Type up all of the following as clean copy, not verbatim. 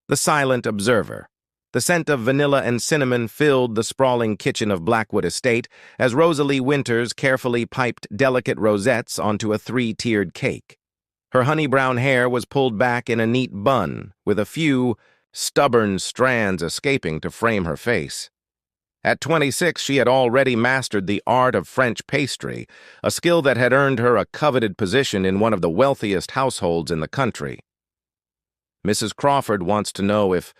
The silent observer. The scent of vanilla and cinnamon filled the sprawling kitchen of Blackwood Estate as Rosalie Winters carefully piped delicate rosettes onto a three-tiered cake. Her honey-brown hair was pulled back in a neat bun, with a few stubborn strands escaping to frame her face. At 26, she had already mastered the art of French pastry, a skill that had earned her a coveted position in one of the wealthiest households in the country. Mrs. Crawford wants to know if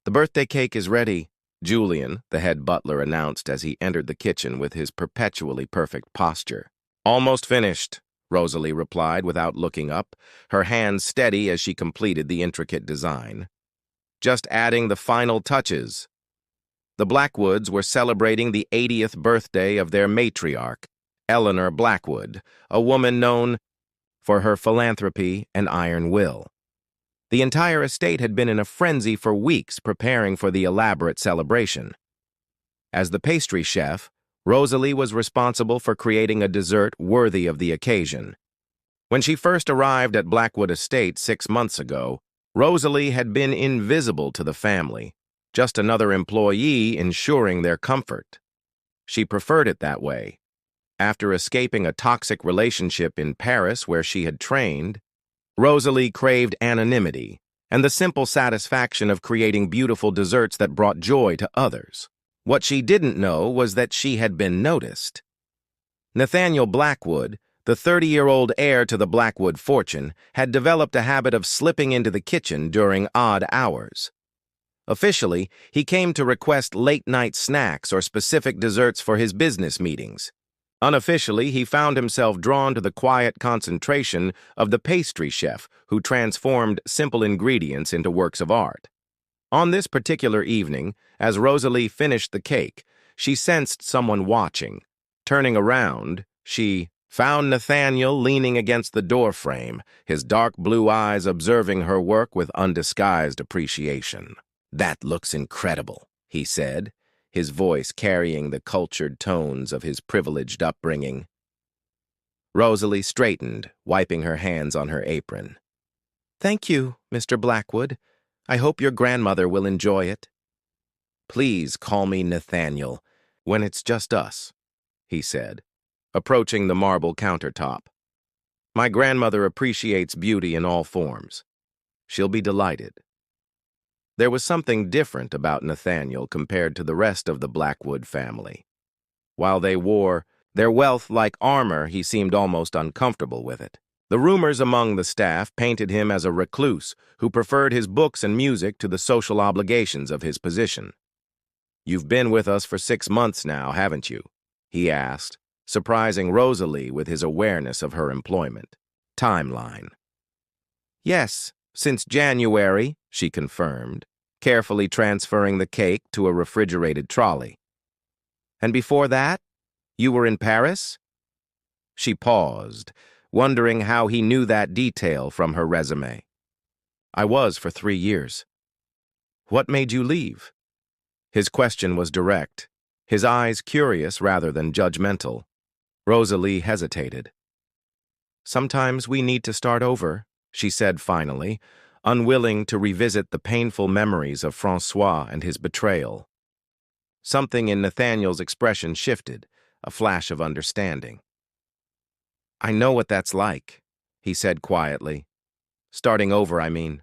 the birthday cake is ready, Julian, the head butler, announced as he entered the kitchen with his perpetually perfect posture. Almost finished, Rosalie replied without looking up, her hands steady as she completed the intricate design. Just adding the final touches. The Blackwoods were celebrating the 80th birthday of their matriarch, Eleanor Blackwood, a woman known for her philanthropy and iron will. The entire estate had been in a frenzy for weeks preparing for the elaborate celebration. As the pastry chef, Rosalie was responsible for creating a dessert worthy of the occasion. When she first arrived at Blackwood Estate 6 months ago, Rosalie had been invisible to the family, just another employee ensuring their comfort. She preferred it that way. After escaping a toxic relationship in Paris where she had trained, Rosalie craved anonymity and the simple satisfaction of creating beautiful desserts that brought joy to others. What she didn't know was that she had been noticed. Nathaniel Blackwood, the 30-year-old heir to the Blackwood fortune, had developed a habit of slipping into the kitchen during odd hours. Officially, he came to request late-night snacks or specific desserts for his business meetings. Unofficially, he found himself drawn to the quiet concentration of the pastry chef who transformed simple ingredients into works of art. On this particular evening, as Rosalie finished the cake, she sensed someone watching. Turning around, she found Nathaniel leaning against the doorframe, his dark blue eyes observing her work with undisguised appreciation. "That looks incredible," he said, his voice carrying the cultured tones of his privileged upbringing. Rosalie straightened, wiping her hands on her apron. "Thank you, Mr. Blackwood. I hope your grandmother will enjoy it." "Please call me Nathaniel when it's just us," he said, approaching the marble countertop. "My grandmother appreciates beauty in all forms. She'll be delighted." There was something different about Nathaniel compared to the rest of the Blackwood family. While they wore their wealth like armor, he seemed almost uncomfortable with it. The rumors among the staff painted him as a recluse who preferred his books and music to the social obligations of his position. "You've been with us for 6 months now, haven't you?" he asked, surprising Rosalie with his awareness of her employment timeline. "Yes, since January," she confirmed, carefully transferring the cake to a refrigerated trolley. "And before that, you were in Paris?" She paused, wondering how he knew that detail from her resume. "I was for 3 years." "What made you leave?" His question was direct, his eyes curious rather than judgmental. Rosalie hesitated. "Sometimes we need to start over," she said finally, unwilling to revisit the painful memories of Francois and his betrayal. Something in Nathaniel's expression shifted, a flash of understanding. "I know what that's like," he said quietly. "Starting over, I mean."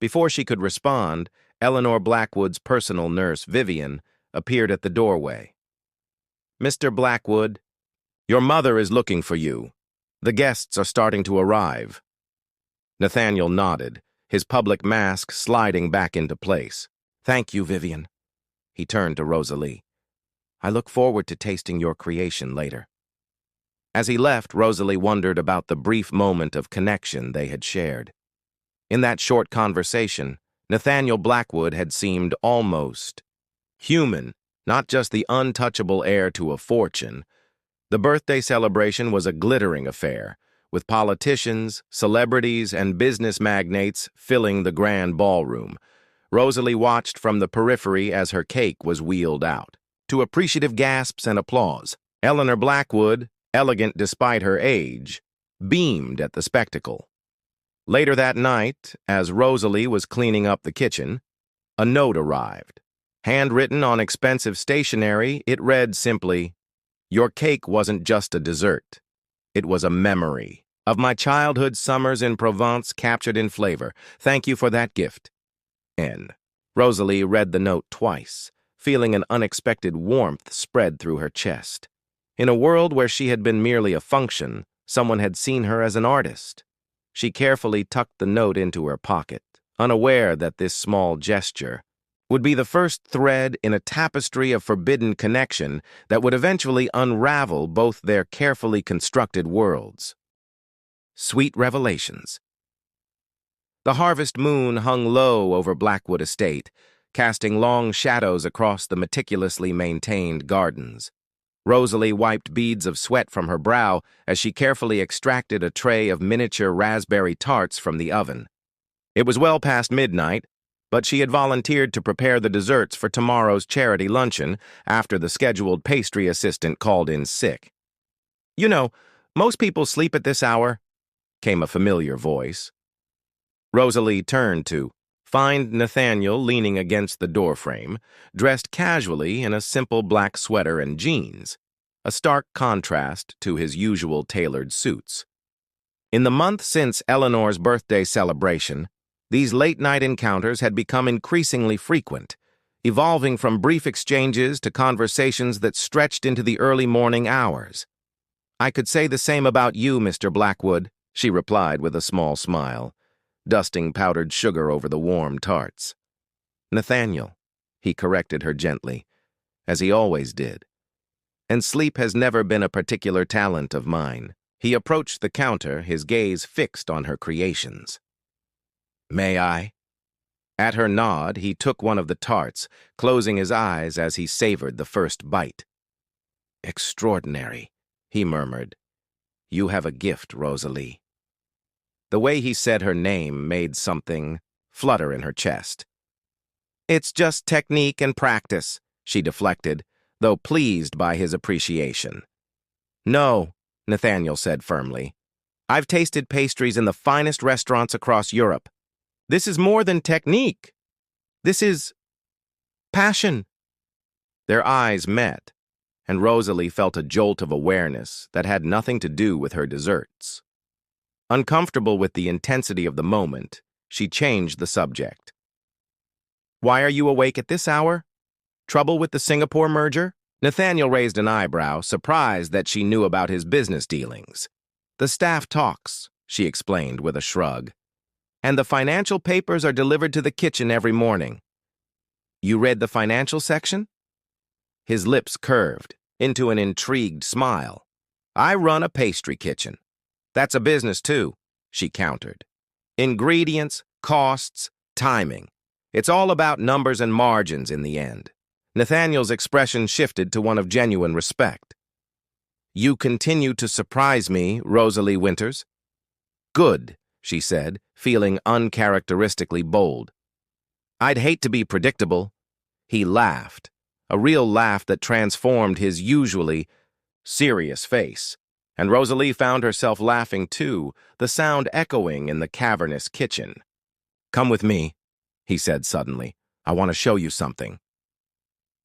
Before she could respond, Eleanor Blackwood's personal nurse, Vivian, appeared at the doorway. "Mr. Blackwood, your mother is looking for you. The guests are starting to arrive." Nathaniel nodded, his public mask sliding back into place. "Thank you, Vivian." He turned to Rosalie. "I look forward to tasting your creation later." As he left, Rosalie wondered about the brief moment of connection they had shared. In that short conversation, Nathaniel Blackwood had seemed almost human, not just the untouchable heir to a fortune. The birthday celebration was a glittering affair, with politicians, celebrities, and business magnates filling the grand ballroom. Rosalie watched from the periphery as her cake was wheeled out. To appreciative gasps and applause, Eleanor Blackwood, elegant despite her age, beamed at the spectacle. Later that night, as Rosalie was cleaning up the kitchen, a note arrived. Handwritten on expensive stationery, it read simply, "Your cake wasn't just a dessert. It was a memory of my childhood summers in Provence captured in flavor. Thank you for that gift. N." Rosalie read the note twice, feeling an unexpected warmth spread through her chest. In a world where she had been merely a function, someone had seen her as an artist. She carefully tucked the note into her pocket, unaware that this small gesture would be the first thread in a tapestry of forbidden connection that would eventually unravel both their carefully constructed worlds. Sweet revelations. The harvest moon hung low over Blackwood Estate, casting long shadows across the meticulously maintained gardens. Rosalie wiped beads of sweat from her brow as she carefully extracted a tray of miniature raspberry tarts from the oven. It was well past midnight, but she had volunteered to prepare the desserts for tomorrow's charity luncheon after the scheduled pastry assistant called in sick. "You know, most people sleep at this hour," came a familiar voice. Rosalie turned to find Nathaniel leaning against the doorframe, dressed casually in a simple black sweater and jeans, a stark contrast to his usual tailored suits. In the month since Eleanor's birthday celebration, these late-night encounters had become increasingly frequent, evolving from brief exchanges to conversations that stretched into the early morning hours. "I could say the same about you, Mr. Blackwood," she replied with a small smile, dusting powdered sugar over the warm tarts. "Nathaniel," he corrected her gently, as he always did. "And sleep has never been a particular talent of mine." He approached the counter, his gaze fixed on her creations. "May I?" At her nod, he took one of the tarts, closing his eyes as he savored the first bite. "Extraordinary," he murmured. "You have a gift, Rosalie." The way he said her name made something flutter in her chest. "It's just technique and practice," she deflected, though pleased by his appreciation. "No," Nathaniel said firmly. "I've tasted pastries in the finest restaurants across Europe. This is more than technique. This is passion." Their eyes met, and Rosalie felt a jolt of awareness that had nothing to do with her desserts. Uncomfortable with the intensity of the moment, she changed the subject. "Why are you awake at this hour? Trouble with the Singapore merger?" Nathaniel raised an eyebrow, surprised that she knew about his business dealings. "The staff talks," she explained with a shrug. "And the financial papers are delivered to the kitchen every morning." "You read the financial section?" His lips curved into an intrigued smile. "I run a pastry kitchen. That's a business too," she countered. "Ingredients, costs, timing. It's all about numbers and margins in the end." Nathaniel's expression shifted to one of genuine respect. "You continue to surprise me, Rosalie Winters." "Good," she said, feeling uncharacteristically bold. "I'd hate to be predictable." He laughed, a real laugh that transformed his usually serious face, and Rosalie found herself laughing too, the sound echoing in the cavernous kitchen. "Come with me," he said suddenly. "I want to show you something."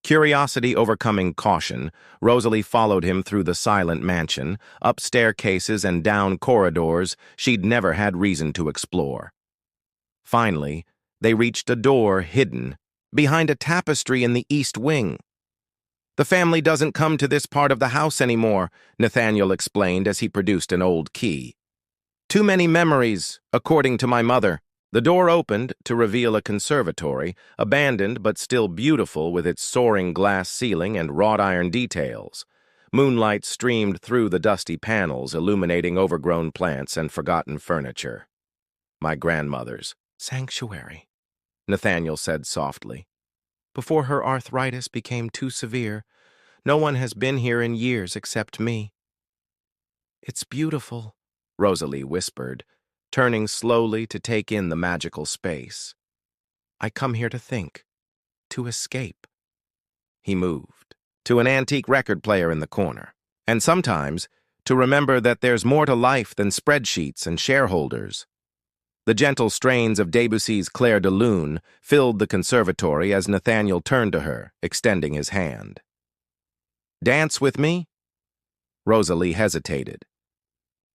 Curiosity overcoming caution, Rosalie followed him through the silent mansion, up staircases and down corridors she'd never had reason to explore. Finally, they reached a door hidden behind a tapestry in the east wing. "The family doesn't come to this part of the house anymore," Nathaniel explained as he produced an old key. "Too many memories, according to my mother." The door opened to reveal a conservatory, abandoned but still beautiful with its soaring glass ceiling and wrought iron details. Moonlight streamed through the dusty panels, illuminating overgrown plants and forgotten furniture. "My grandmother's sanctuary," Nathaniel said softly. "Before her arthritis became too severe, no one has been here in years except me." "It's beautiful," Rosalie whispered, turning slowly to take in the magical space. "I come here to think, to escape." He moved to an antique record player in the corner, and sometimes to remember that there's more to life than spreadsheets and shareholders. The gentle strains of Debussy's Clair de Lune filled the conservatory as Nathaniel turned to her, extending his hand. "Dance with me?" Rosalie hesitated.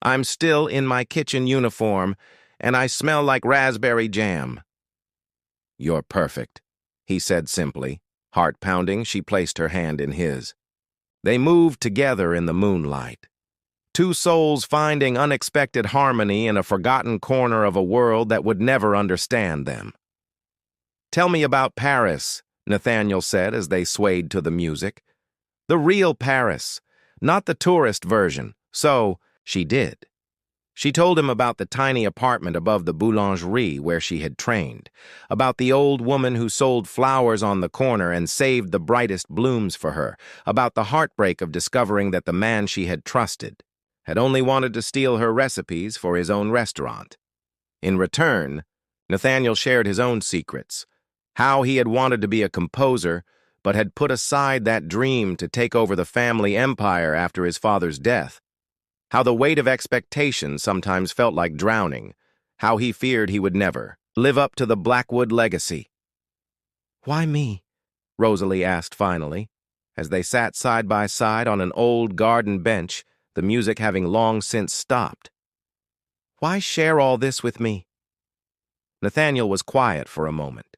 "I'm still in my kitchen uniform, and I smell like raspberry jam." "You're perfect," he said simply. Heart pounding, she placed her hand in his. They moved together in the moonlight. Two souls finding unexpected harmony in a forgotten corner of a world that would never understand them. "Tell me about Paris," Nathaniel said as they swayed to the music. "The real Paris, not the tourist version." So, she did. She told him about the tiny apartment above the boulangerie where she had trained, about the old woman who sold flowers on the corner and saved the brightest blooms for her, about the heartbreak of discovering that the man she had trusted had only wanted to steal her recipes for his own restaurant. In return, Nathaniel shared his own secrets, how he had wanted to be a composer, but had put aside that dream to take over the family empire after his father's death, how the weight of expectation sometimes felt like drowning, how he feared he would never live up to the Blackwood legacy. "Why me?" Rosalie asked finally, as they sat side by side on an old garden bench, the music having long since stopped. "Why share all this with me?" Nathaniel was quiet for a moment.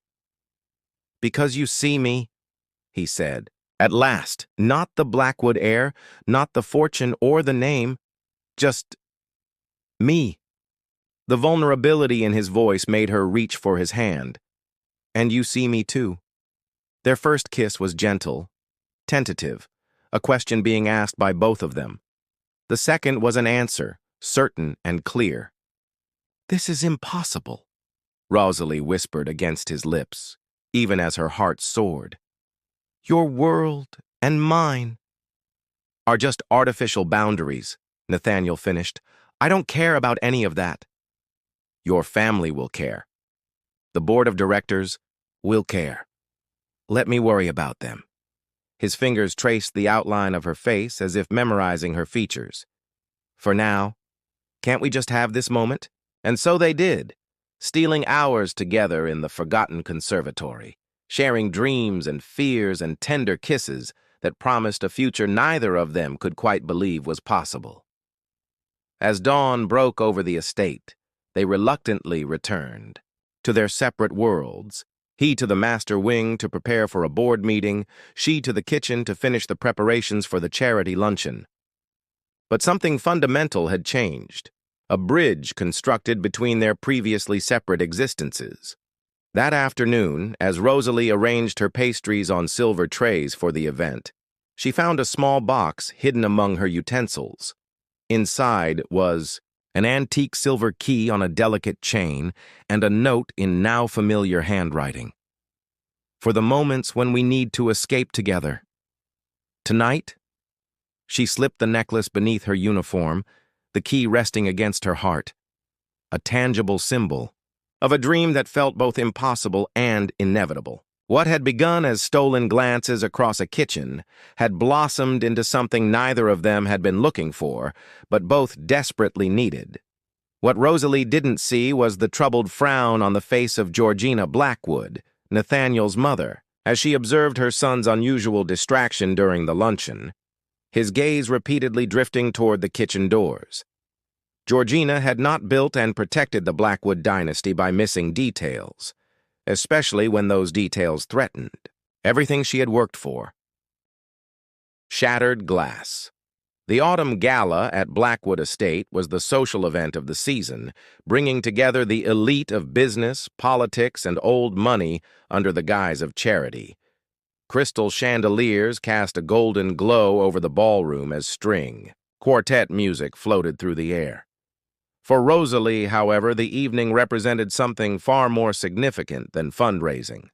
"Because you see me," he said. "At last, not the Blackwood heir, not the fortune or the name, just me." The vulnerability in his voice made her reach for his hand. "And you see me too." Their first kiss was gentle, tentative, a question being asked by both of them. The second was an answer, certain and clear. "This is impossible," Rosalie whispered against his lips, even as her heart soared. "Your world and mine are just artificial boundaries," Nathaniel finished. "I don't care about any of that." "Your family will care. The board of directors will care. Let me worry about them." His fingers traced the outline of her face as if memorizing her features. "For now, can't we just have this moment?" And so they did, stealing hours together in the forgotten conservatory, sharing dreams and fears and tender kisses that promised a future neither of them could quite believe was possible. As dawn broke over the estate, they reluctantly returned to their separate worlds, he to the master wing to prepare for a board meeting, she to the kitchen to finish the preparations for the charity luncheon. But something fundamental had changed, a bridge constructed between their previously separate existences. That afternoon, as Rosalie arranged her pastries on silver trays for the event, she found a small box hidden among her utensils. Inside was an antique silver key on a delicate chain and a note in now familiar handwriting. "For the moments when we need to escape together. Tonight?" She slipped the necklace beneath her uniform, the key resting against her heart, a tangible symbol of a dream that felt both impossible and inevitable. What had begun as stolen glances across a kitchen had blossomed into something neither of them had been looking for, but both desperately needed. What Rosalie didn't see was the troubled frown on the face of Georgina Blackwood, Nathaniel's mother, as she observed her son's unusual distraction during the luncheon, his gaze repeatedly drifting toward the kitchen doors. Georgina had not built and protected the Blackwood dynasty by missing details, especially when those details threatened everything she had worked for. Shattered glass. The autumn gala at Blackwood Estate was the social event of the season, bringing together the elite of business, politics, and old money under the guise of charity. Crystal chandeliers cast a golden glow over the ballroom as string, quartet music floated through the air. For Rosalie, however, the evening represented something far more significant than fundraising.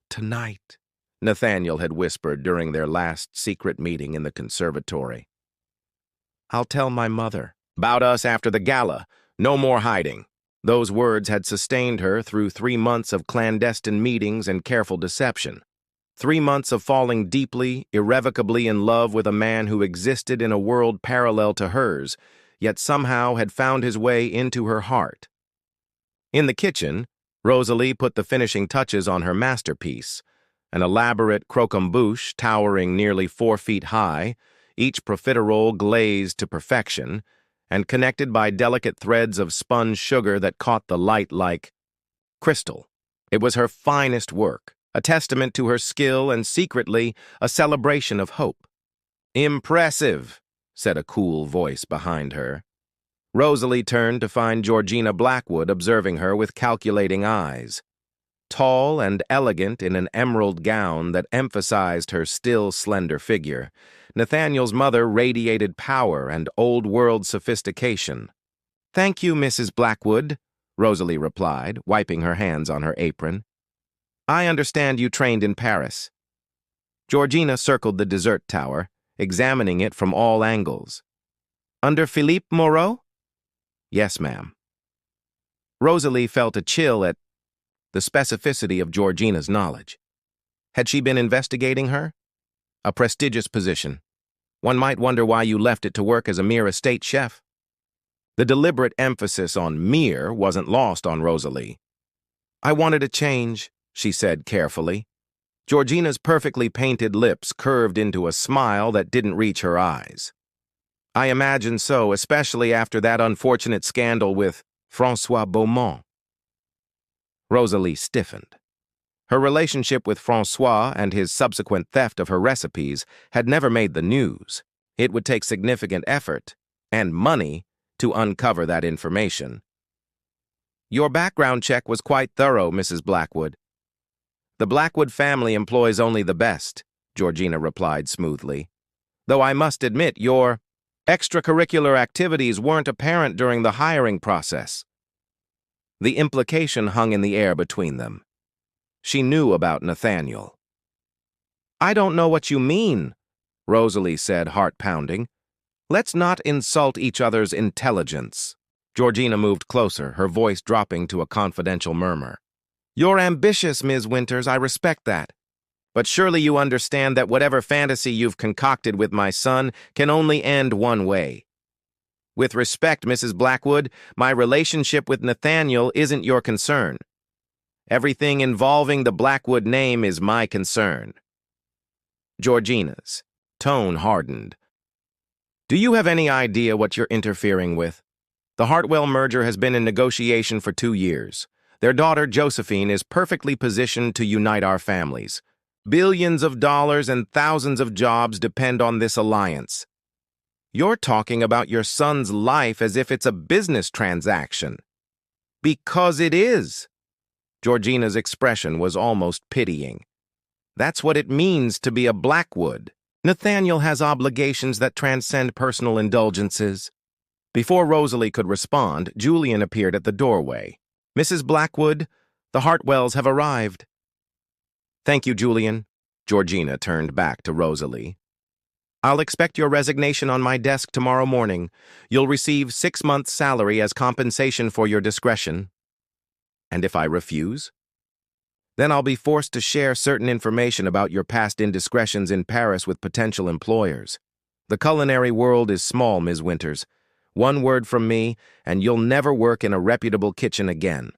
"Tonight," Nathaniel had whispered during their last secret meeting in the conservatory. "I'll tell my mother about us after the gala. No more hiding." Those words had sustained her through 3 months of clandestine meetings and careful deception. 3 months of falling deeply, irrevocably in love with a man who existed in a world parallel to hers, yet somehow had found his way into her heart. In the kitchen, Rosalie put the finishing touches on her masterpiece, an elaborate croquembouche towering nearly 4 feet high, each profiterole glazed to perfection, and connected by delicate threads of spun sugar that caught the light like crystal. It was her finest work, a testament to her skill and secretly a celebration of hope. "Impressive," said a cool voice behind her. Rosalie turned to find Georgina Blackwood observing her with calculating eyes. Tall and elegant in an emerald gown that emphasized her still slender figure, Nathaniel's mother radiated power and old-world sophistication. "Thank you, Mrs. Blackwood," Rosalie replied, wiping her hands on her apron. "I understand you trained in Paris." Georgina circled the dessert tower, examining it from all angles. "Under Philippe Moreau?" "Yes, ma'am." Rosalie felt a chill at the specificity of Georgina's knowledge. Had she been investigating her? A prestigious position. One might wonder why you left it to work as a mere estate chef. The deliberate emphasis on mere wasn't lost on Rosalie. "I wanted a change," she said carefully. Georgina's perfectly painted lips curved into a smile that didn't reach her eyes. "I imagine so, especially after that unfortunate scandal with François Beaumont." Rosalie stiffened. Her relationship with François and his subsequent theft of her recipes had never made the news. It would take significant effort and money to uncover that information. "Your background check was quite thorough, Mrs. Blackwood." "The Blackwood family employs only the best," Georgina replied smoothly. "Though I must admit your extracurricular activities weren't apparent during the hiring process." The implication hung in the air between them. She knew about Nathaniel. "I don't know what you mean," Rosalie said, heart-pounding. "Let's not insult each other's intelligence." Georgina moved closer, her voice dropping to a confidential murmur. "You're ambitious, Ms. Winters, I respect that. But surely you understand that whatever fantasy you've concocted with my son can only end one way. With respect, Mrs. Blackwood, my relationship with Nathaniel isn't your concern. Everything involving the Blackwood name is my concern." Georgina's tone hardened. "Do you have any idea what you're interfering with? The Hartwell merger has been in negotiation for 2 years. Their daughter, Josephine, is perfectly positioned to unite our families. Billions of dollars and thousands of jobs depend on this alliance. You're talking about your son's life as if it's a business transaction." "Because it is." Georgina's expression was almost pitying. "That's what it means to be a Blackwood. Nathaniel has obligations that transcend personal indulgences." Before Rosalie could respond, Julian appeared at the doorway. "Mrs. Blackwood, the Hartwells have arrived." "Thank you, Julian." Georgina turned back to Rosalie. "I'll expect your resignation on my desk tomorrow morning. You'll receive 6 months' salary as compensation for your discretion." "And if I refuse?" "Then I'll be forced to share certain information about your past indiscretions in Paris with potential employers. The culinary world is small, Ms. Winters. One word from me, and you'll never work in a reputable kitchen again."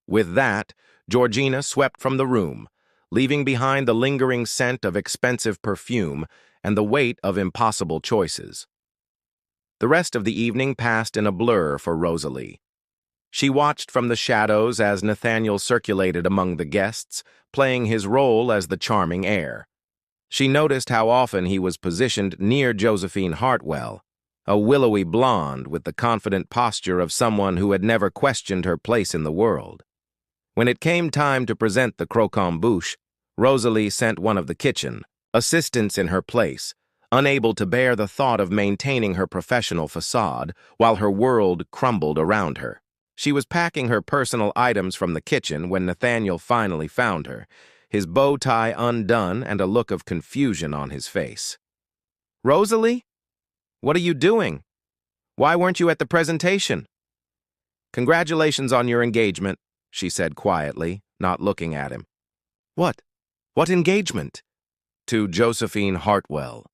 With that, Georgina swept from the room, leaving behind the lingering scent of expensive perfume and the weight of impossible choices. The rest of the evening passed in a blur for Rosalie. She watched from the shadows as Nathaniel circulated among the guests, playing his role as the charming heir. She noticed how often he was positioned near Josephine Hartwell, a willowy blonde with the confident posture of someone who had never questioned her place in the world. When it came time to present the croquembouche, Rosalie sent one of the kitchen assistants in her place, unable to bear the thought of maintaining her professional facade while her world crumbled around her. She was packing her personal items from the kitchen when Nathaniel finally found her, his bow tie undone and a look of confusion on his face. "Rosalie? What are you doing? Why weren't you at the presentation?" "Congratulations on your engagement," she said quietly, not looking at him. "What? What engagement?" "To Josephine Hartwell.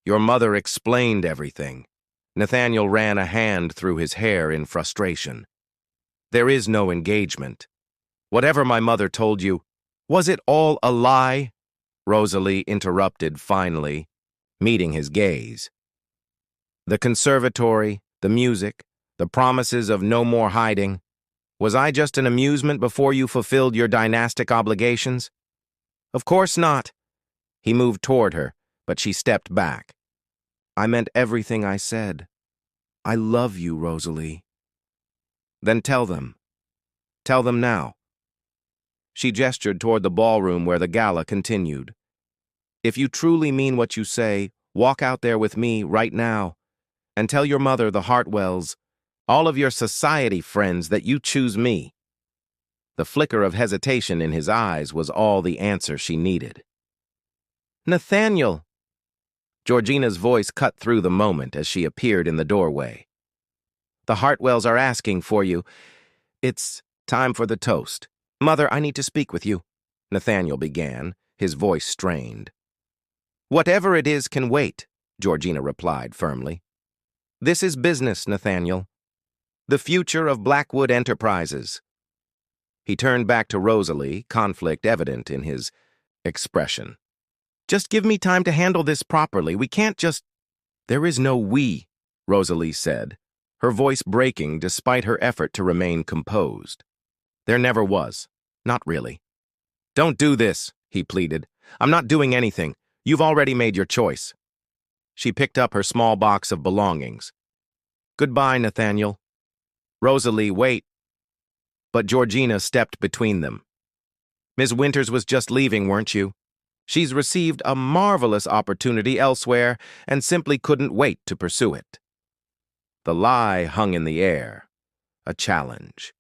Your mother explained everything." Nathaniel ran a hand through his hair in frustration. There is no engagement. Whatever my mother told you, was it all a lie? Rosalie interrupted finally, meeting his gaze. The conservatory, the music, the promises of no more hiding. Was I just an amusement before you fulfilled your dynastic obligations? Of course not. He moved toward her, but she stepped back. I meant everything I said. I love you, Rosalie. Then tell them. Tell them now. She gestured toward the ballroom where the gala continued. If you truly mean what you say, walk out there with me right now and tell your mother, the Hartwells, all of your society friends, that you choose me. The flicker of hesitation in his eyes was all the answer she needed. Nathaniel! Georgina's voice cut through the moment as she appeared in the doorway. The Hartwells are asking for you. It's time for the toast. Mother, I need to speak with you, Nathaniel began, his voice strained. Whatever it is can wait, Georgina replied firmly. This is business, Nathaniel. The future of Blackwood Enterprises. He turned back to Rosalie, conflict evident in his expression. Just give me time to handle this properly. We can't just... There is no we, Rosalie said, her voice breaking despite her effort to remain composed. There never was. Not really. Don't do this, he pleaded. I'm not doing anything. You've already made your choice. She picked up her small box of belongings. Goodbye, Nathaniel. Rosalie, wait. But Georgina stepped between them. Ms. Winters was just leaving, weren't you? She's received a marvelous opportunity elsewhere and simply couldn't wait to pursue it. The lie hung in the air, a challenge.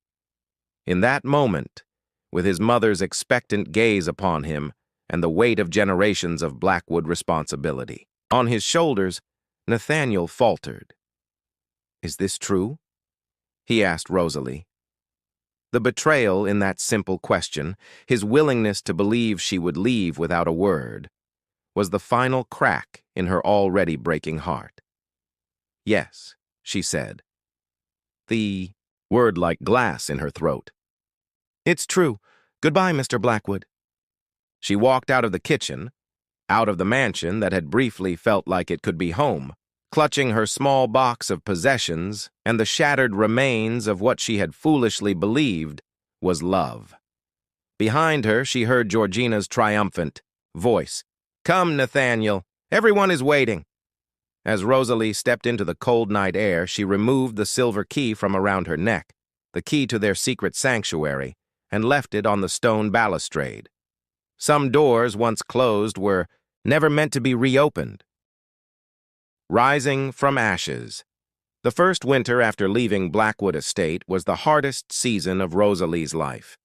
In that moment, with his mother's expectant gaze upon him and the weight of generations of Blackwood responsibility on his shoulders, Nathaniel faltered. Is this true? He asked Rosalie. The betrayal in that simple question, his willingness to believe she would leave without a word, was the final crack in her already breaking heart. Yes, she said, the word like glass in her throat. It's true. Goodbye, Mr. Blackwood. She walked out of the kitchen, out of the mansion that had briefly felt like it could be home, clutching her small box of possessions and the shattered remains of what she had foolishly believed was love. Behind her, she heard Georgina's triumphant voice. Come, Nathaniel. Everyone is waiting. As Rosalie stepped into the cold night air, she removed the silver key from around her neck, the key to their secret sanctuary, and left it on the stone balustrade. Some doors, once closed, were never meant to be reopened. Rising from ashes. The first winter after leaving Blackwood Estate was the hardest season of Rosalie's life.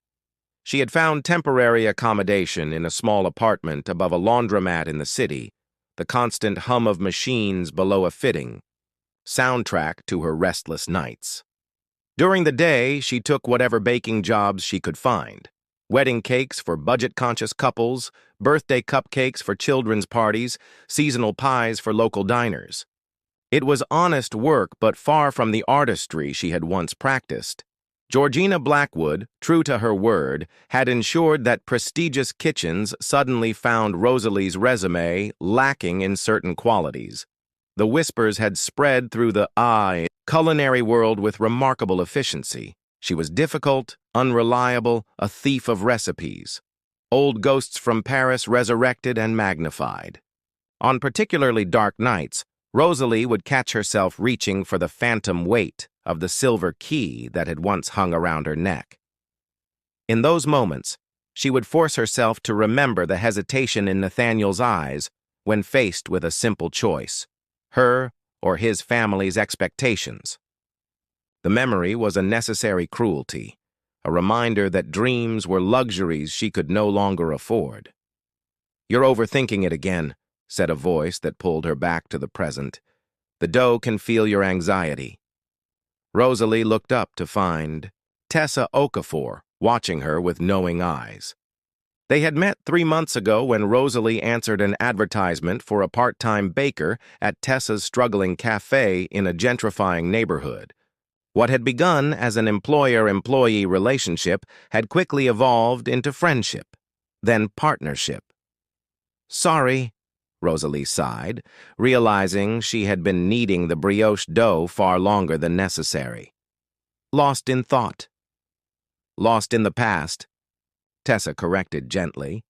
She had found temporary accommodation in a small apartment above a laundromat in the city, the constant hum of machines below a fitting, soundtrack to her restless nights. During the day, she took whatever baking jobs she could find. Wedding cakes for budget-conscious couples, birthday cupcakes for children's parties, seasonal pies for local diners. It was honest work, but far from the artistry she had once practiced. Georgina Blackwood, true to her word, had ensured that prestigious kitchens suddenly found Rosalie's resume lacking in certain qualities. The whispers had spread through the culinary world with remarkable efficiency. She was difficult, unreliable, a thief of recipes. Old ghosts from Paris resurrected and magnified. On particularly dark nights, Rosalie would catch herself reaching for the phantom weight of the silver key that had once hung around her neck. In those moments, she would force herself to remember the hesitation in Nathaniel's eyes when faced with a simple choice, her or his family's expectations. The memory was a necessary cruelty, a reminder that dreams were luxuries she could no longer afford. You're overthinking it again, said a voice that pulled her back to the present. The dough can feel your anxiety. Rosalie looked up to find Tessa Okafor watching her with knowing eyes. They had met 3 months ago when Rosalie answered an advertisement for a part-time baker at Tessa's struggling cafe in a gentrifying neighborhood. What had begun as an employer-employee relationship had quickly evolved into friendship, then partnership. "Sorry," Rosalie sighed, realizing she had been kneading the brioche dough far longer than necessary. "Lost in thought." "Lost in the past," Tessa corrected gently.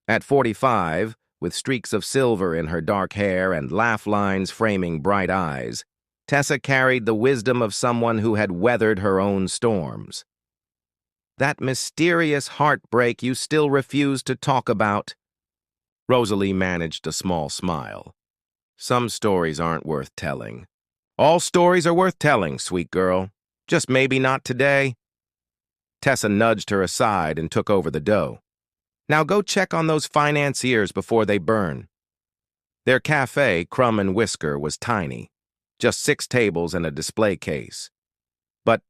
At 45, with streaks of silver in her dark hair and laugh lines framing bright eyes, Tessa carried the wisdom of someone who had weathered her own storms. "That mysterious heartbreak you still refuse to talk about." Rosalie managed a small smile. "Some stories aren't worth telling." "All stories are worth telling, sweet girl. Just maybe not today." Tessa nudged her aside and took over the dough. "Now go check on those financiers before they burn." Their cafe, Crumb and Whisker, was tiny. Just 6 tables and a display case. But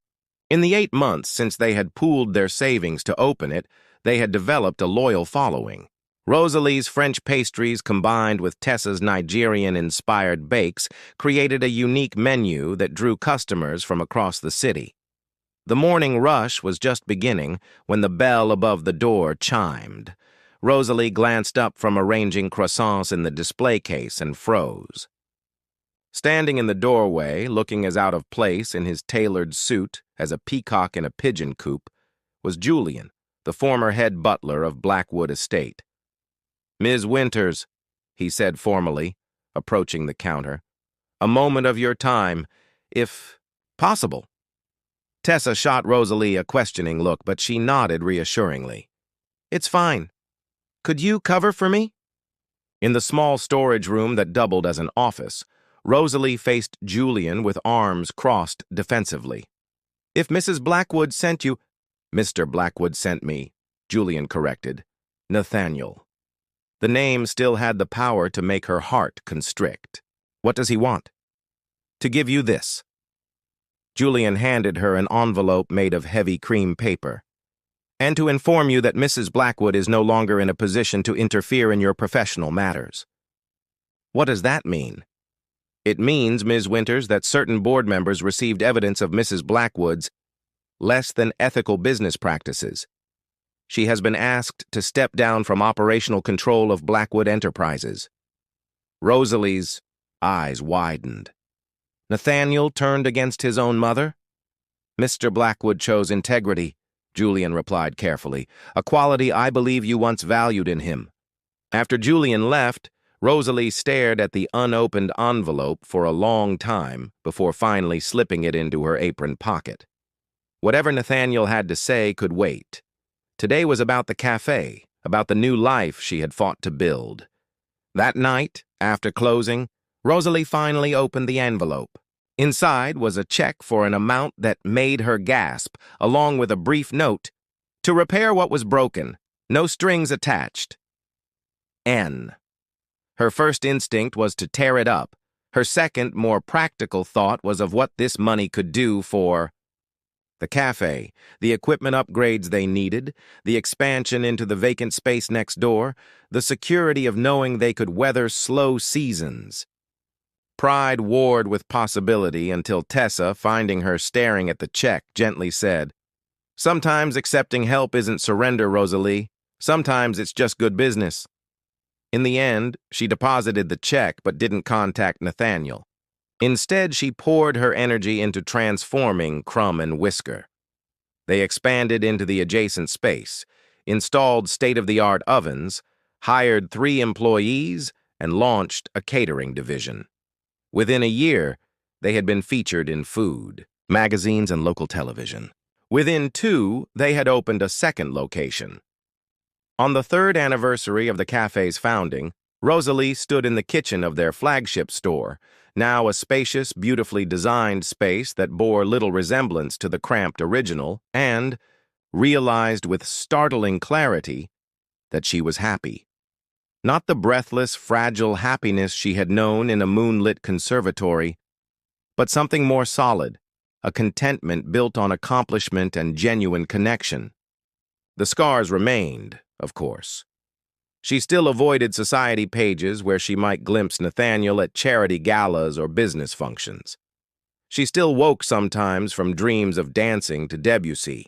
in the 8 months since they had pooled their savings to open it, they had developed a loyal following. Rosalie's French pastries combined with Tessa's Nigerian-inspired bakes created a unique menu that drew customers from across the city. The morning rush was just beginning when the bell above the door chimed. Rosalie glanced up from arranging croissants in the display case and froze. Standing in the doorway, looking as out of place in his tailored suit as a peacock in a pigeon coop, was Julian, the former head butler of Blackwood Estate. "Ms. Winters," he said formally, approaching the counter, "a moment of your time, if possible." Tessa shot Rosalie a questioning look, but she nodded reassuringly. "It's fine. Could you cover for me?" In the small storage room that doubled as an office, Rosalie faced Julian with arms crossed defensively. "If Mrs. Blackwood sent you—" "Mr. Blackwood sent me," Julian corrected. "Nathaniel." The name still had the power to make her heart constrict. "What does he want?" "To give you this." Julian handed her an envelope made of heavy cream paper. "And to inform you that Mrs. Blackwood is no longer in a position to interfere in your professional matters." "What does that mean?" "It means, Ms. Winters, that certain board members received evidence of Mrs. Blackwood's less than ethical business practices. She has been asked to step down from operational control of Blackwood Enterprises." Rosalie's eyes widened. Nathaniel turned against his own mother? "Mr. Blackwood chose integrity," Julian replied carefully, "a quality I believe you once valued in him." After Julian left, Rosalie stared at the unopened envelope for a long time before finally slipping it into her apron pocket. Whatever Nathaniel had to say could wait. Today was about the cafe, about the new life she had fought to build. That night, after closing, Rosalie finally opened the envelope. Inside was a check for an amount that made her gasp, along with a brief note, "To repair what was broken, no strings attached. N." Her first instinct was to tear it up. Her second, more practical thought was of what this money could do for the cafe, the equipment upgrades they needed, the expansion into the vacant space next door, the security of knowing they could weather slow seasons. Pride warred with possibility until Tessa, finding her staring at the check, gently said, "Sometimes accepting help isn't surrender, Rosalie. Sometimes it's just good business." In the end, she deposited the check but didn't contact Nathaniel. Instead, she poured her energy into transforming Crumb and Whisker. They expanded into the adjacent space, installed state-of-the-art ovens, hired 3 employees, and launched a catering division. Within a year, they had been featured in food, magazines, and local television. Within 2, they had opened a second location. On the 3rd anniversary of the cafe's founding, Rosalie stood in the kitchen of their flagship store, now a spacious, beautifully designed space that bore little resemblance to the cramped original, and realized with startling clarity that she was happy. Not the breathless, fragile happiness she had known in a moonlit conservatory, but something more solid, a contentment built on accomplishment and genuine connection. The scars remained, of course. She still avoided society pages where she might glimpse Nathaniel at charity galas or business functions. She still woke sometimes from dreams of dancing to Debussy,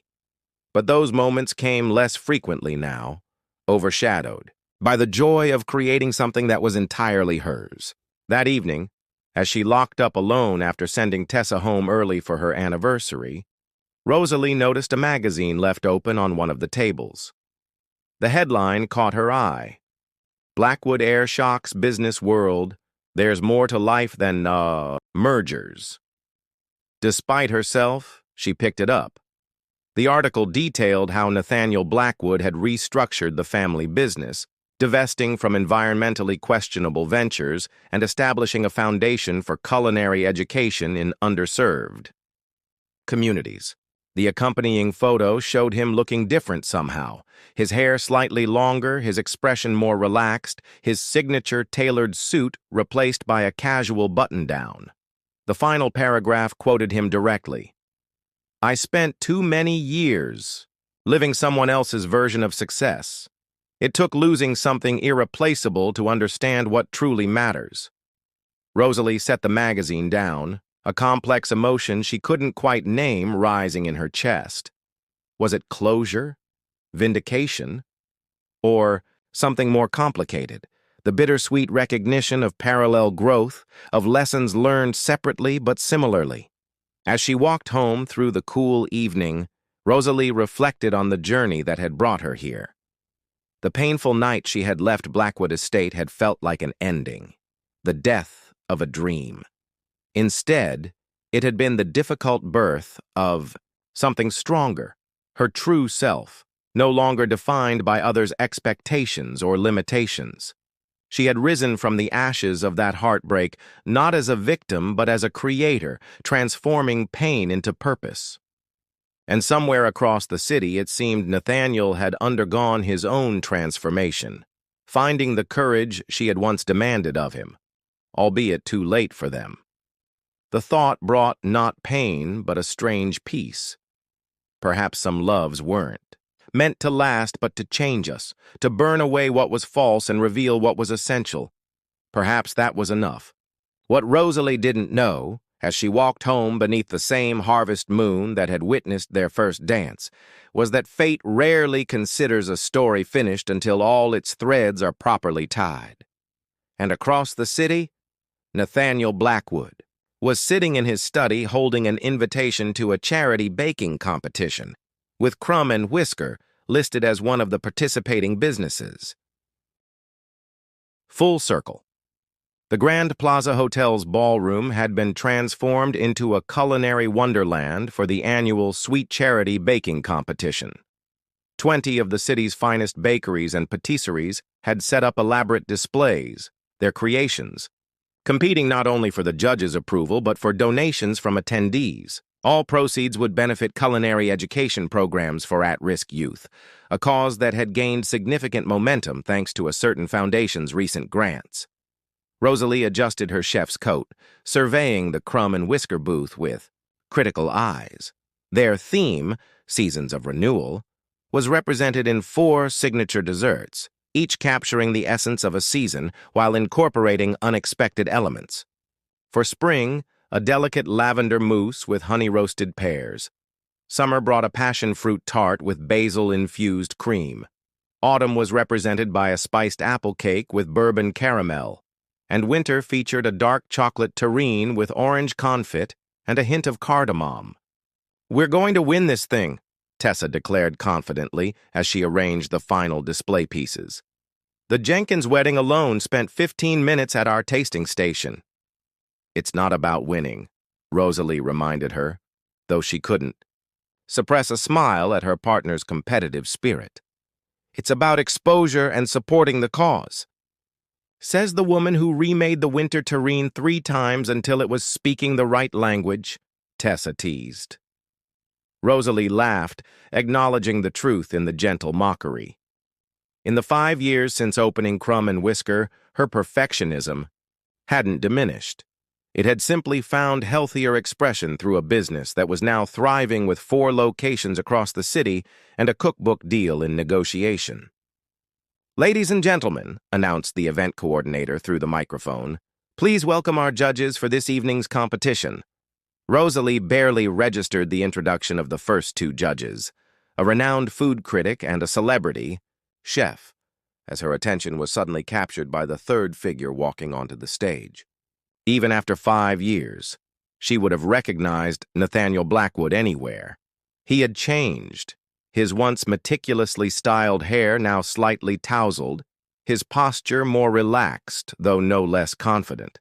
but those moments came less frequently now, overshadowed by the joy of creating something that was entirely hers. That evening, as she locked up alone after sending Tessa home early for her anniversary, Rosalie noticed a magazine left open on one of the tables. The headline caught her eye. Blackwood Airshock's Business World, There's More to Life Than, Mergers. Despite herself, she picked it up. The article detailed how Nathaniel Blackwood had restructured the family business, divesting from environmentally questionable ventures and establishing a foundation for culinary education in underserved communities. The accompanying photo showed him looking different somehow, his hair slightly longer, his expression more relaxed, his signature tailored suit replaced by a casual button-down. The final paragraph quoted him directly. "I spent too many years living someone else's version of success. It took losing something irreplaceable to understand what truly matters." Rosalie set the magazine down, a complex emotion she couldn't quite name rising in her chest. Was it closure? Vindication? Or something more complicated? The bittersweet recognition of parallel growth, of lessons learned separately but similarly. As she walked home through the cool evening, Rosalie reflected on the journey that had brought her here. The painful night she had left Blackwood Estate had felt like an ending, the death of a dream. Instead, it had been the difficult birth of something stronger, her true self, no longer defined by others' expectations or limitations. She had risen from the ashes of that heartbreak not as a victim but as a creator, transforming pain into purpose. And somewhere across the city it seemed Nathaniel had undergone his own transformation, finding the courage she had once demanded of him, albeit too late for them. The thought brought not pain, but a strange peace. Perhaps some loves weren't meant to last but to change us, to burn away what was false and reveal what was essential. Perhaps that was enough. What Rosalie didn't know, as she walked home beneath the same harvest moon that had witnessed their first dance, was that fate rarely considers a story finished until all its threads are properly tied. And across the city, Nathaniel Blackwood was sitting in his study holding an invitation to a charity baking competition, with Crumb and Whisker listed as one of the participating businesses. Full circle. The Grand Plaza Hotel's ballroom had been transformed into a culinary wonderland for the annual Sweet Charity Baking Competition. 20 of the city's finest bakeries and patisseries had set up elaborate displays, their creations, competing not only for the judges' approval but for donations from attendees. All proceeds would benefit culinary education programs for at-risk youth, a cause that had gained significant momentum thanks to a certain foundation's recent grants. Rosalie adjusted her chef's coat, surveying the Crumb and Whisker booth with critical eyes. Their theme, Seasons of Renewal, was represented in 4 signature desserts, each capturing the essence of a season while incorporating unexpected elements. For spring, a delicate lavender mousse with honey-roasted pears. Summer brought a passion fruit tart with basil-infused cream. Autumn was represented by a spiced apple cake with bourbon caramel. And winter featured a dark chocolate terrine with orange confit and a hint of cardamom. "We're going to win this thing," Tessa declared confidently as she arranged the final display pieces. "The Jenkins wedding alone spent 15 minutes at our tasting station." "It's not about winning," Rosalie reminded her, though she couldn't suppress a smile at her partner's competitive spirit. "It's about exposure and supporting the cause." Says the woman who remade the winter terrine 3 times until it was speaking the right language, Tessa teased. Rosalie laughed, acknowledging the truth in the gentle mockery. In the 5 years since opening Crumb and Whisker, her perfectionism hadn't diminished. It had simply found healthier expression through a business that was now thriving with 4 locations across the city and a cookbook deal in negotiation. "Ladies and gentlemen," announced the event coordinator through the microphone, "please welcome our judges for this evening's competition." Rosalie barely registered the introduction of the first two judges, a renowned food critic and a celebrity, chef, as her attention was suddenly captured by the third figure walking onto the stage. Even after 5 years, she would have recognized Nathaniel Blackwood anywhere. He had changed, his once meticulously styled hair now slightly tousled, his posture more relaxed, though no less confident.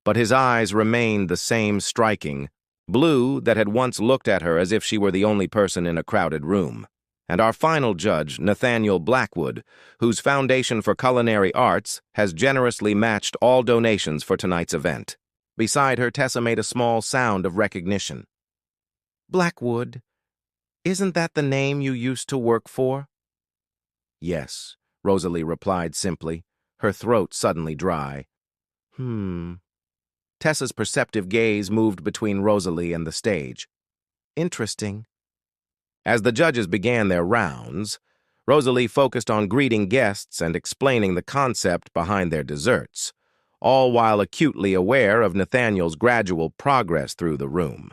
But his eyes remained the same striking, blue that had once looked at her as if she were the only person in a crowded room. And our final judge, Nathaniel Blackwood, whose foundation for culinary arts has generously matched all donations for tonight's event. Beside her, Tessa made a small sound of recognition. "Blackwood, isn't that the name you used to work for?" "Yes," Rosalie replied simply, her throat suddenly dry. Tessa's perceptive gaze moved between Rosalie and the stage. "Interesting." As the judges began their rounds, Rosalie focused on greeting guests and explaining the concept behind their desserts, all while acutely aware of Nathaniel's gradual progress through the room.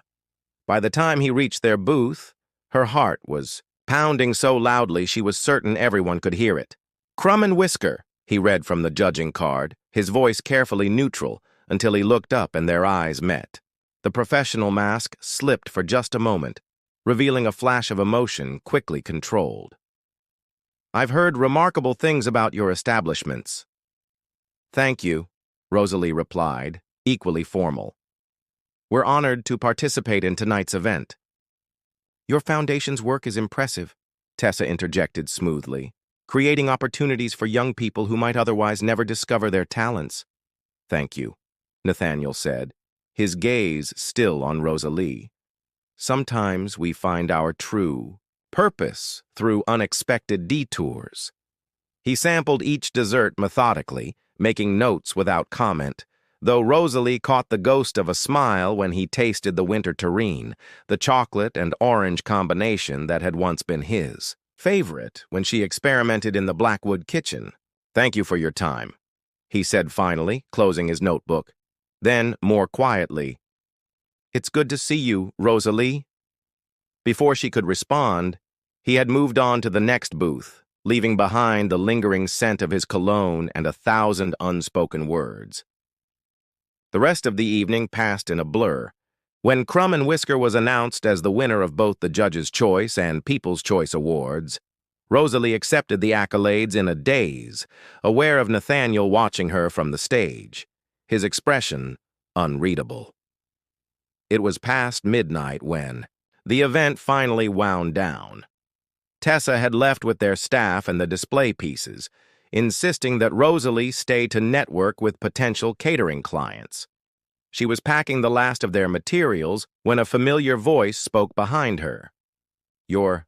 By the time he reached their booth, her heart was pounding so loudly she was certain everyone could hear it. "Crumb and Whisker," he read from the judging card, his voice carefully neutral, until he looked up and their eyes met. The professional mask slipped for just a moment, revealing a flash of emotion quickly controlled. "I've heard remarkable things about your establishments." "Thank you," Rosalie replied, equally formal. "We're honored to participate in tonight's event." "Your foundation's work is impressive," Tessa interjected smoothly, "creating opportunities for young people who might otherwise never discover their talents." "Thank you," Nathaniel said, his gaze still on Rosalie. "Sometimes we find our true purpose through unexpected detours." He sampled each dessert methodically, making notes without comment, though Rosalie caught the ghost of a smile when he tasted the winter terrine, the chocolate and orange combination that had once been his favorite when she experimented in the Blackwood kitchen. "Thank you for your time," he said finally, closing his notebook. Then, more quietly, "It's good to see you, Rosalie." Before she could respond, he had moved on to the next booth, leaving behind the lingering scent of his cologne and 1,000 unspoken words. The rest of the evening passed in a blur. When Crumb and Whisker was announced as the winner of both the Judge's Choice and People's Choice Awards, Rosalie accepted the accolades in a daze, aware of Nathaniel watching her from the stage, his expression unreadable. It was past midnight when the event finally wound down. Tessa had left with their staff and the display pieces, insisting that Rosalie stay to network with potential catering clients. She was packing the last of their materials when a familiar voice spoke behind her. "Your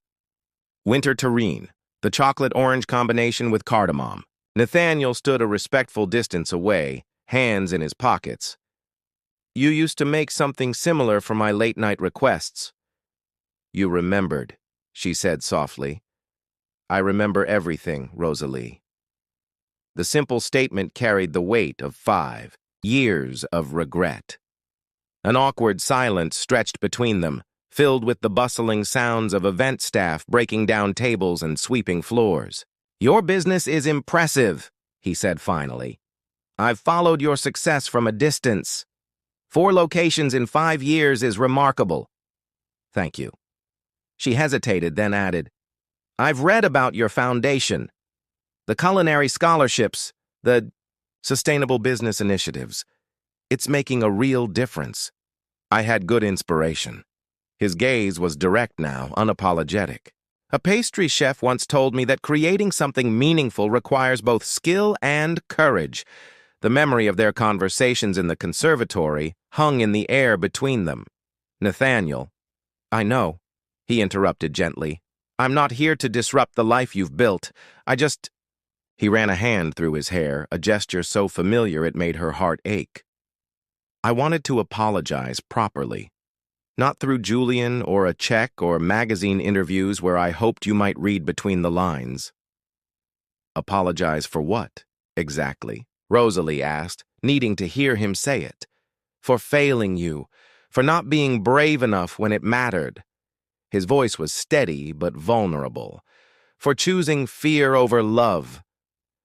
winter terrine, the chocolate-orange combination with cardamom." Nathaniel stood a respectful distance away, hands in his pockets. "You used to make something similar for my late-night requests." "You remembered," she said softly. "I remember everything, Rosalie." The simple statement carried the weight of 5 years of regret. An awkward silence stretched between them, filled with the bustling sounds of event staff breaking down tables and sweeping floors. "Your business is impressive," he said finally. "I've followed your success from a distance. 4 locations in 5 years is remarkable." "Thank you." She hesitated, then added, "I've read about your foundation. The culinary scholarships, the sustainable business initiatives. It's making a real difference." "I had good inspiration." His gaze was direct now, unapologetic. "A pastry chef once told me that creating something meaningful requires both skill and courage." The memory of their conversations in the conservatory hung in the air between them. "Nathaniel." "I know," he interrupted gently. "I'm not here to disrupt the life you've built. I just—" He ran a hand through his hair, a gesture so familiar it made her heart ache. "I wanted to apologize properly. Not through Julian or a check or magazine interviews where I hoped you might read between the lines." "Apologize for what, exactly?" Rosalie asked, needing to hear him say it. "For failing you, for not being brave enough when it mattered. His voice was steady but vulnerable, for choosing fear over love.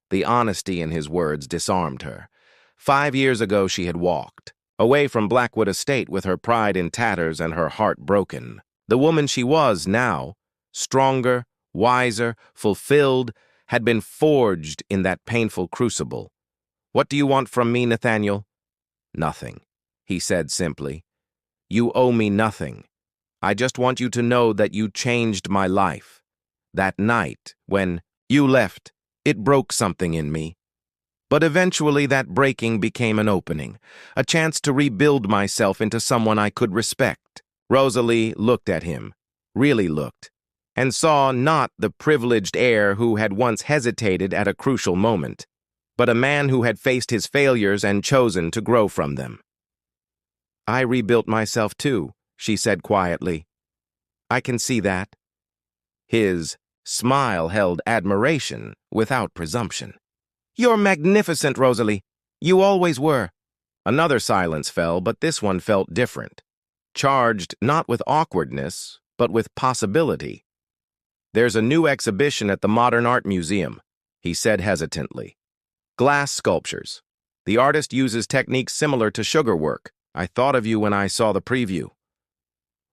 The honesty in his words disarmed her. 5 years ago she had walked, away from Blackwood Estate with her pride in tatters and her heart broken. The woman she was now, stronger, wiser, fulfilled, had been forged in that painful crucible. "What do you want from me, Nathaniel?" "Nothing," he said simply. "You owe me nothing. I just want you to know that you changed my life. That night, when you left, it broke something in me. But eventually that breaking became an opening, a chance to rebuild myself into someone I could respect." Rosalie looked at him, really looked, and saw not the privileged heir who had once hesitated at a crucial moment, but a man who had faced his failures and chosen to grow from them. "I rebuilt myself too," she said quietly. "I can see that." His smile held admiration without presumption. "You're magnificent, Rosalie. You always were." Another silence fell, but this one felt different, charged not with awkwardness, but with possibility. "There's a new exhibition at the Modern Art Museum," he said hesitantly. "Glass sculptures. The artist uses techniques similar to sugar work. I thought of you when I saw the preview."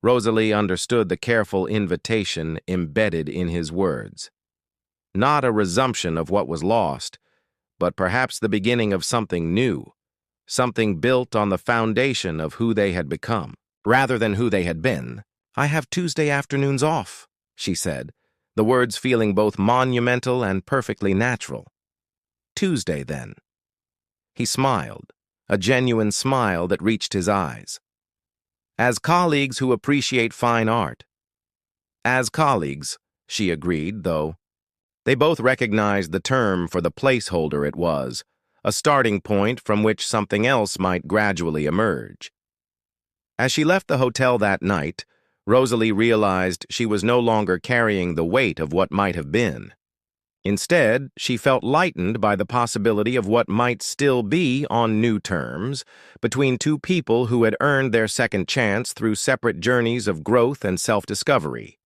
Rosalie understood the careful invitation embedded in his words. Not a resumption of what was lost, but perhaps the beginning of something new, something built on the foundation of who they had become, rather than who they had been. "I have Tuesday afternoons off," she said, the words feeling both monumental and perfectly natural. "Tuesday, then." He smiled, a genuine smile that reached his eyes. "As colleagues who appreciate fine art." "As colleagues," she agreed, though. They both recognized the term for the placeholder it was, a starting point from which something else might gradually emerge. As she left the hotel that night, Rosalie realized she was no longer carrying the weight of what might have been. Instead, she felt lightened by the possibility of what might still be on new terms between two people who had earned their second chance through separate journeys of growth and self-discovery.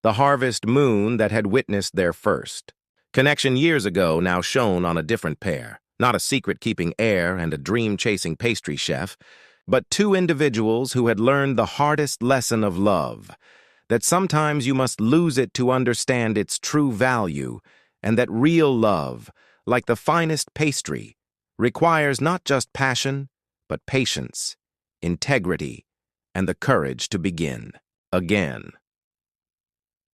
The harvest moon that had witnessed their first connection years ago now shone on a different pair, not a secret-keeping heir and a dream-chasing pastry chef, but two individuals who had learned the hardest lesson of love, that sometimes you must lose it to understand its true value, and that real love, like the finest pastry, requires not just passion, but patience, integrity, and the courage to begin again.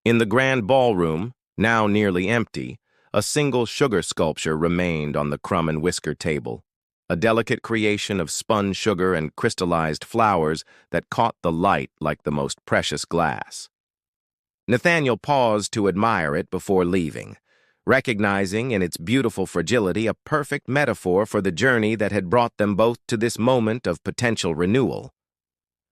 In the grand ballroom, now nearly empty, a single sugar sculpture remained on the crumb and whisker table, a delicate creation of spun sugar and crystallized flowers that caught the light like the most precious glass. Nathaniel paused to admire it before leaving, recognizing in its beautiful fragility a perfect metaphor for the journey that had brought them both to this moment of potential renewal.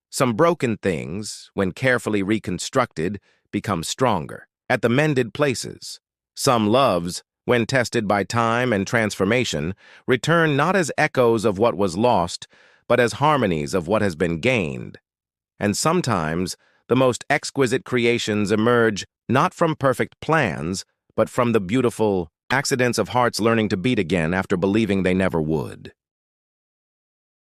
Some broken things, when carefully reconstructed, become stronger at the mended places. Some loves, when tested by time and transformation, return not as echoes of what was lost, but as harmonies of what has been gained. And sometimes, the most exquisite creations emerge not from perfect plans, but from the beautiful accidents of hearts learning to beat again after believing they never would.